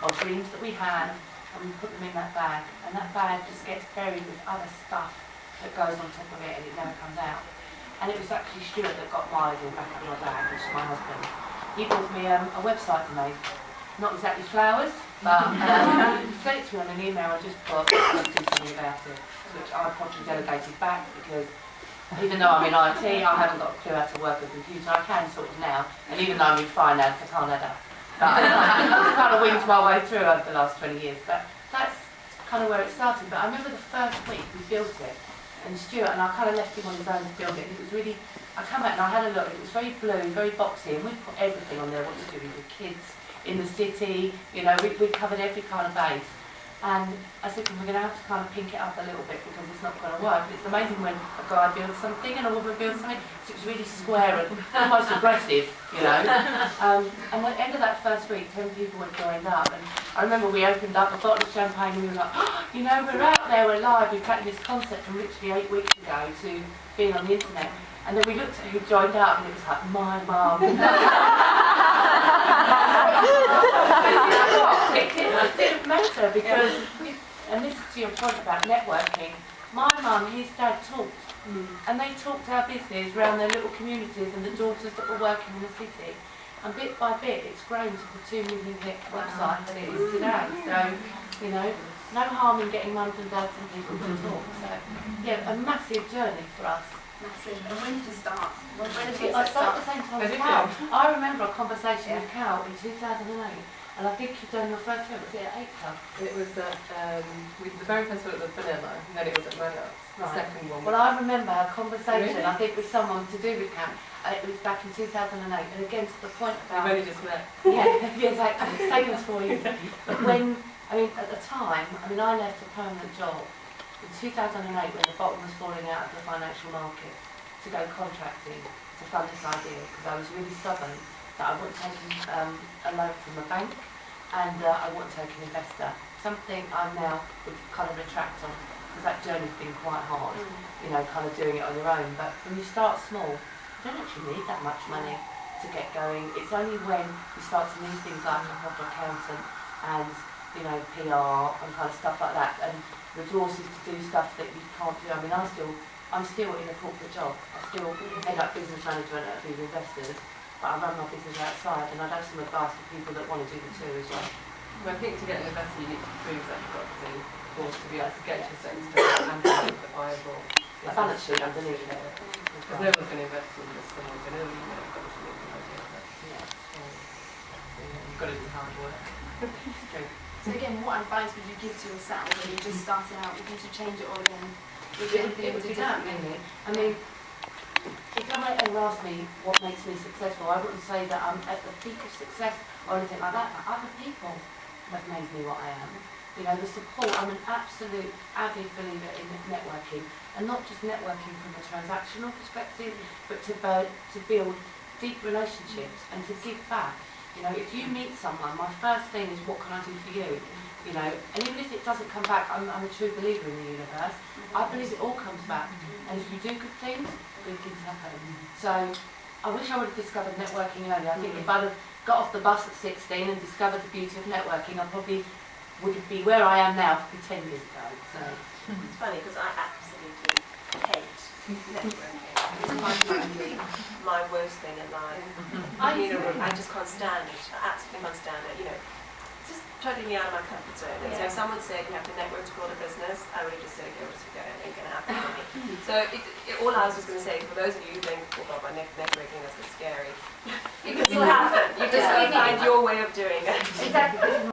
of dreams that we had, and we put them in that bag, and that bag just gets buried with other stuff that goes on top of it, and it never comes out. And it was actually Stuart that got my idea back out of my bag, which is my husband. He bought me a website to make. Not exactly flowers, but he sent it to me on an email. I just put, let's do something about it, which I promptly delegated back, because even though I'm in IT, I haven't got a clue how to work a computer. I can sort of now, and even though I'm in finance, I can't add up. But I've kind of winged my way through over the last 20 years. But that's kind of where it started. But I remember the first week we built it, and Stuart and I kind of left him on his own to build it. And it was really, I come out and I had a look. It was very blue, very boxy, and we put everything on there. What to do with the kids in the city, you know, we covered every kind of base. And I said, we're going to have to kind of pink it up a little bit because it's not going to work. But it's amazing when a guy builds something and a woman builds something, so it's really square and almost aggressive, you know. And at the end of that first week, 10 people had joined up. And I remember we opened up a bottle of champagne and we were like, oh, you know, we're out there, we're live. We've taken this concept from literally 8 weeks ago to being on the internet. And then we looked at who joined up and it was like, my mum. It didn't matter because, and this is to your point about networking, my mum, his dad talked, and they talked our business around their little communities and the daughters that were working in the city, and bit by bit it's grown to the 2 million hit website that it is today. So, you know, no harm in getting mums and dads and people to talk. So, yeah, a massive journey for us. Massive. And when did you start? When did you I started start? at the same time as Cal. I remember a conversation with Cal in 2008. And I think you've done your first one, was it at 8 Club? It was at, the very first one at the Vanilla, and then it was at Marriott's, the second one. Well, I remember a conversation, Really? I think with someone to do with Cam, it was back in 2008, and again to the point about... We've only just met. Yeah, exactly, it's taken us 4 years. But when, I mean, at the time, I mean, I left a permanent job in 2008 when the bottom was falling out of the financial market to go contracting to fund this idea, because I was really stubborn that I wouldn't take a loan from a bank, and I wouldn't take an investor. Something I now would kind of retract on, because that journey's been quite hard, you know, kind of doing it on your own. But when you start small, you don't actually need that much money to get going. It's only when you start to need things like a proper accountant and, you know, PR and kind of stuff like that, and resources to do stuff that you can't do. I mean, I'm still in a corporate job. I still head up business management at a few investors. But I run my business outside, and I'd have some advice for people that want to do the two as well. Well, I think to get an investor, you need to prove that you've got the course to be able to get to a certain stage and to have the viable A balance sheet underneath it. Because no one's going to invest in this, someone's going to, you know, you've got this amazing idea. But, yeah, you've got to do hard work. It's true. So again, what advice would you give to yourself when you just started out? Would you to change it all again? It would be that, really. I mean, if someone ever asked me what makes me successful, I wouldn't say that I'm at the peak of success or anything like that. But other people have made me what I am. You know, the support, I'm an absolute avid believer in networking, and not just networking from a transactional perspective, but to build deep relationships and to give back. You know, if you meet someone, my first thing is, what can I do for you? You know, and even if it doesn't come back, I'm a true believer in the universe. I believe it all comes back. And if you do good things happen. So I wish I would have discovered networking earlier. I think if I'd have got off the bus at 16 and discovered the beauty of networking, I probably would be where I am now 10 years ago. So it's funny because I absolutely hate networking. It's my worst thing in life. I just can't stand it. I absolutely can't stand it. You know, it's just totally out of my comfort zone. And so if someone said you have to network to build a business, I would have just said, okay, we'll just forget it. It ain't going to happen for me. So all I was just going to say, for those of you who think, oh God, by networking, that's a bit scary, it can still happen. You just got to find your way of doing it. exactly.